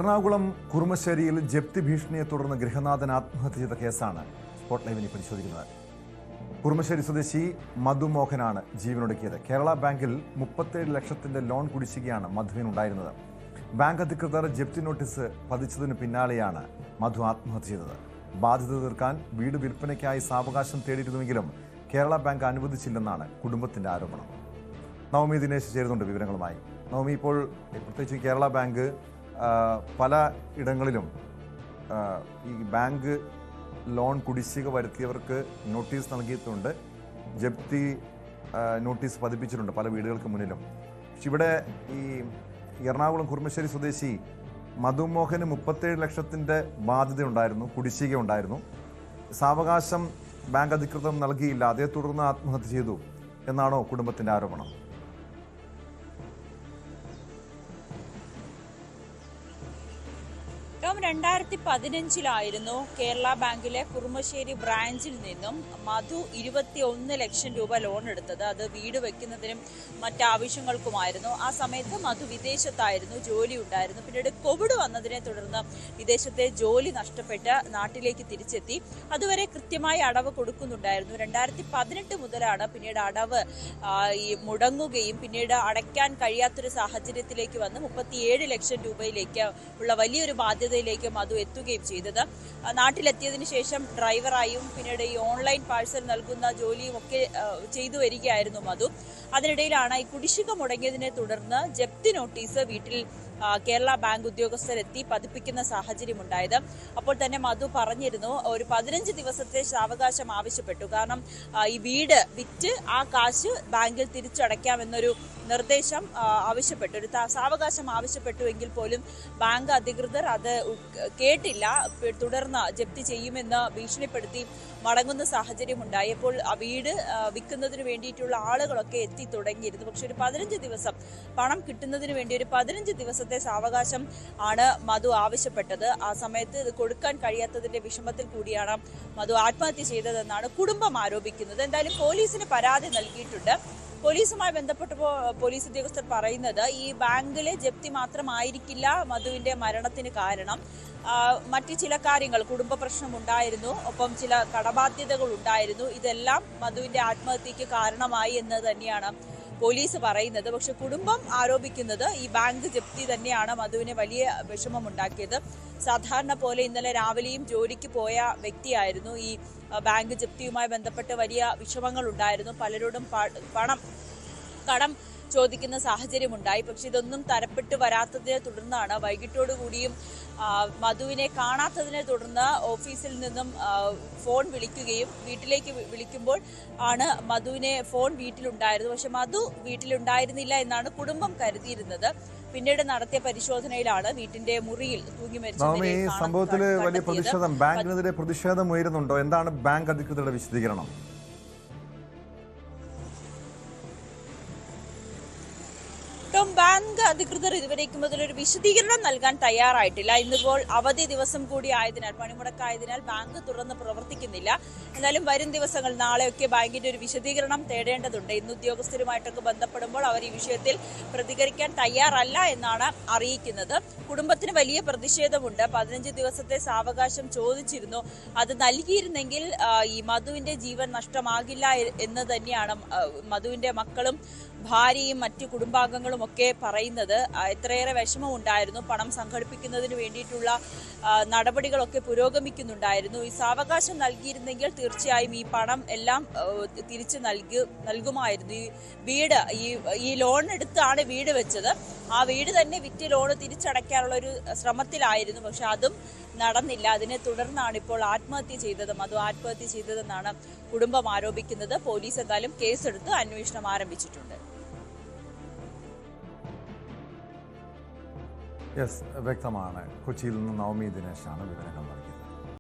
എറണാകുളം കുറുമശ്ശേരിയിൽ ജപ്തി ഭീഷണിയെ തുടർന്ന് ഗൃഹനാഥൻ ആത്മഹത്യ ചെയ്ത കേസാണ് സ്പോട്ട് ലൈവിനെ പരിശോധിക്കുന്നത്. കുറുമശ്ശേരി സ്വദേശി മധു മോഹനാണ് ജീവനൊടുക്കിയത്. കേരള ബാങ്കിൽ 37 ലക്ഷത്തിന്റെ ലോൺ കുടിശ്ശികയാണ് മധുവിനുണ്ടായിരുന്നത്. ബാങ്ക് അധികൃതർ ജപ്തി നോട്ടീസ് പതിച്ചതിന് പിന്നാലെയാണ് മധു ആത്മഹത്യ ചെയ്തത്. ബാധ്യത തീർക്കാൻ വീട് വിൽപ്പനയ്ക്കായി സാവകാശം തേടിയിരുന്നുവെങ്കിലും കേരള ബാങ്ക് അനുവദിച്ചില്ലെന്നാണ് കുടുംബത്തിന്റെ ആരോപണം. നവമി ദിനേശ് ചേരുന്നുണ്ട് വിവരങ്ങളുമായി. നവമി, ഇപ്പോൾ പ്രത്യേകിച്ച് കേരള ബാങ്ക് പല ഇടങ്ങളിലും ഈ ബാങ്ക് ലോൺ കുടിശ്ശിക വരുത്തിയവർക്ക് നോട്ടീസ് നൽകിയിട്ടുണ്ട്, ജപ്തി നോട്ടീസ് പതിപ്പിച്ചിട്ടുണ്ട് പല വീടുകൾക്ക് മുന്നിലും. പക്ഷെ ഇവിടെ ഈ എറണാകുളം കുറുമശ്ശേരി സ്വദേശി മധുമോഹന് 37 ലക്ഷത്തിൻ്റെ ബാധ്യത ഉണ്ടായിരുന്നു, കുടിശ്ശിക ഉണ്ടായിരുന്നു. സാവകാശം ബാങ്ക് അധികൃതർ നൽകിയില്ല, അതേ തുടർന്ന് ആത്മഹത്യ ചെയ്തു എന്നാണോ കുടുംബത്തിൻ്റെ ആരോപണം? 2015 കേരള ബാങ്കിലെ കുറുമശ്ശേരി ബ്രാഞ്ചിൽ നിന്നും മധു 21 ലക്ഷം രൂപ ലോൺ എടുത്തത്. അത് വീട് വെക്കുന്നതിനും മറ്റാവശ്യങ്ങൾക്കുമായിരുന്നു. ആ സമയത്ത് മധു വിദേശത്തായിരുന്നു, ജോലി ഉണ്ടായിരുന്നു. പിന്നീട് കോവിഡ് വന്നതിനെ തുടർന്ന് വിദേശത്തെ ജോലി നഷ്ടപ്പെട്ട് നാട്ടിലേക്ക് തിരിച്ചെത്തി. അതുവരെ കൃത്യമായി അടവ് കൊടുക്കുന്നുണ്ടായിരുന്നു. 2018 മുതലാണ് പിന്നീട് അടവ് മുടങ്ങുകയും പിന്നീട് അടയ്ക്കാൻ കഴിയാത്തൊരു സാഹചര്യത്തിലേക്ക് വന്ന് 37 ലക്ഷം രൂപയിലേക്ക് ഉള്ള വലിയൊരു ബാധ്യതയിലേക്ക് മധു എത്തുകയും ചെയ്തത്. നാട്ടിലെത്തിയതിനു ശേഷം ഡ്രൈവറായും പിന്നീട് ഈ ഓൺലൈൻ പാഴ്സൽ നൽകുന്ന ജോലിയും ഒക്കെ ചെയ്തു വരികയായിരുന്നു മധു. അതിനിടയിലാണ് ഈ കുടിശ്ശിക മുടങ്ങിയതിനെ തുടർന്ന് ജപ്തി നോട്ടീസ് വീട്ടിൽ കേരള ബാങ്ക് ഉദ്യോഗസ്ഥരെത്തി പതിപ്പിക്കുന്ന സാഹചര്യമുണ്ടായത്. അപ്പോൾ തന്നെ മധു പറഞ്ഞിരുന്നു, ഒരു 15 ദിവസത്തെ സാവകാശം ആവശ്യപ്പെട്ടു. കാരണം ഈ വീട് വിറ്റ് ആ കാശ് ബാങ്കിൽ തിരിച്ചടയ്ക്കാമെന്നൊരു നിർദ്ദേശം ആവശ്യപ്പെട്ടു, ഒരു സാവകാശം ആവശ്യപ്പെട്ടുവെങ്കിൽ പോലും ബാങ്ക് അധികൃതർ അത് കേട്ടില്ല. തുടർന്ന് ജപ്തി ചെയ്യുമെന്ന് ഭീഷണിപ്പെടുത്തി മടങ്ങുന്ന സാഹചര്യമുണ്ടായി. അപ്പോൾ ആ വീട് വിൽക്കുന്നതിന് വേണ്ടിയിട്ടുള്ള ആളുകളൊക്കെ എത്തി തുടങ്ങിയിരുന്നു. പക്ഷെ ഒരു 15 ദിവസം പണം കിട്ടുന്നതിന് വേണ്ടി ഒരു 15 ദിവസത്തെ സാവകാശം ആണ് മധു ആവശ്യപ്പെട്ടത്. ആ സമയത്ത് ഇത് കൊടുക്കാൻ കഴിയാത്തതിന്റെ വിഷമത്തിൽ കൂടിയാണ് മധു ആത്മഹത്യ ചെയ്തതെന്നാണ് കുടുംബം ആരോപിക്കുന്നത്. എന്തായാലും പോലീസിന് പരാതി നൽകിയിട്ടുണ്ട്. പോലീസുമായി ബന്ധപ്പെട്ടപ്പോൾ പോലീസ് ഉദ്യോഗസ്ഥർ പറയുന്നത് ഈ ബാങ്കിലെ ജപ്തി മാത്രമായിരിക്കില്ല മധുവിന്റെ മരണത്തിന് കാരണം. മറ്റു ചില കാര്യങ്ങൾ, കുടുംബ പ്രശ്നം ഉണ്ടായിരുന്നു, ഒപ്പം ചില കടബാധ്യതകൾ ഉണ്ടായിരുന്നു. ഇതെല്ലാം മധുവിന്റെ ആത്മഹത്യക്ക് കാരണമായി എന്ന് തന്നെയാണ് പോലീസ് പറയുന്നത്. പക്ഷെ കുടുംബം ആരോപിക്കുന്നത് ഈ ബാങ്ക് ജപ്തി തന്നെയാണ് മധുവിന് വലിയ വിഷമമുണ്ടാക്കിയത്. സാധാരണ പോലെ ഇന്നലെ രാവിലെയും ജോലിക്ക് പോയ വ്യക്തിയായിരുന്നു. ഈ ബാങ്ക് ജപ്തിയുമായി ബന്ധപ്പെട്ട് വലിയ വിഷമങ്ങൾ ഉണ്ടായിരുന്നു. പലരോടും കടം ചോദിക്കുന്ന സാഹചര്യമുണ്ടായി. പക്ഷെ ഇതൊന്നും തരപ്പെട്ട് വരാത്തതിനെ തുടർന്നാണ് വൈകിട്ടോടുകൂടിയും മധുവിനെ കാണാത്തതിനെ തുടർന്ന് ഓഫീസിൽ നിന്നും ഫോൺ വിളിക്കുകയും വീട്ടിലേക്ക് വിളിക്കുമ്പോൾ ആണ് മധുവിനെ ഫോൺ വീട്ടിലുണ്ടായിരുന്നു. പക്ഷെ മധു വീട്ടിലുണ്ടായിരുന്നില്ല എന്നാണ് കുടുംബം കരുതിയിരുന്നത്. പിന്നീട് നടത്തിയ പരിശോധനയിലാണ് വീട്ടിന്റെ മുറിയിൽ തൂങ്ങി മരിച്ചത്. ഈ സംഭവത്തിൽ വലിയ പ്രതിഷേധം, ബാങ്കിനെതിരെ പ്രതിഷേധം ഉയരുന്നുണ്ടോ? എന്താണ് ബാങ്ക് അധികൃതരുടെ വിശദീകരണം? ബാങ്ക് അധികൃതർ ഇതുവരേക്കും അതിലൊരു വിശദീകരണം നൽകാൻ തയ്യാറായിട്ടില്ല. ഇന്നിപ്പോൾ അവധി ദിവസം കൂടി ആയതിനാൽ, പണിമുടക്കായതിനാൽ ബാങ്ക് തുറന്ന് പ്രവർത്തിക്കുന്നില്ല. എന്നാലും വരും ദിവസങ്ങൾ, നാളെയൊക്കെ ബാങ്കിന്റെ ഒരു വിശദീകരണം തേടേണ്ടതുണ്ട്. ഇന്ന് ഉദ്യോഗസ്ഥരുമായിട്ടൊക്കെ ബന്ധപ്പെടുമ്പോൾ അവർ ഈ വിഷയത്തിൽ പ്രതികരിക്കാൻ തയ്യാറല്ല എന്നാണ് അറിയിക്കുന്നത്. കുടുംബത്തിന് വലിയ പ്രതിഷേധമുണ്ട്. 15 ദിവസത്തെ സാവകാശം ചോദിച്ചിരുന്നു. അത് നൽകിയിരുന്നെങ്കിൽ ഈ മധുവിന്റെ ജീവൻ നഷ്ടമാകില്ല എന്ന് തന്നെയാണ് മധുവിന്റെ മക്കളും ഭാര്യയും മറ്റു കുടുംബാംഗങ്ങളും ഒക്കെ പറയുന്നത്. എത്രയേറെ വിഷമമുണ്ടായിരുന്നു. പണം സംഘടിപ്പിക്കുന്നതിന് വേണ്ടിയിട്ടുള്ള നടപടികളൊക്കെ പുരോഗമിക്കുന്നുണ്ടായിരുന്നു. ഈ സാവകാശം നൽകിയിരുന്നെങ്കിൽ തീർച്ചയായും ഈ പണം എല്ലാം തിരിച്ചു നൽകുമായിരുന്നു. ഈ വീട് ഈ ലോൺ എടുത്താണ് വീട് വെച്ചത്. ആ വീട് തന്നെ വിറ്റ് ലോൺ തിരിച്ചടയ്ക്കാനുള്ള ഒരു ശ്രമത്തിലായിരുന്നു. പക്ഷെ അതും നടന്നില്ല. അതിനെ തുടർന്നാണ് ഇപ്പോൾ ആത്മഹത്യ ചെയ്തത്, മധു ആത്മഹത്യ ചെയ്തതെന്നാണ് കുടുംബം ആരോപിക്കുന്നത്. പോലീസ് എന്തായാലും കേസെടുത്ത് അന്വേഷണം ആരംഭിച്ചിട്ടുണ്ട്. വ്യക്തമാണ്. കൊച്ചിയിൽ നിന്ന് നവമി ദിനേശാണ് വിവരങ്ങൾ നൽകിയത്.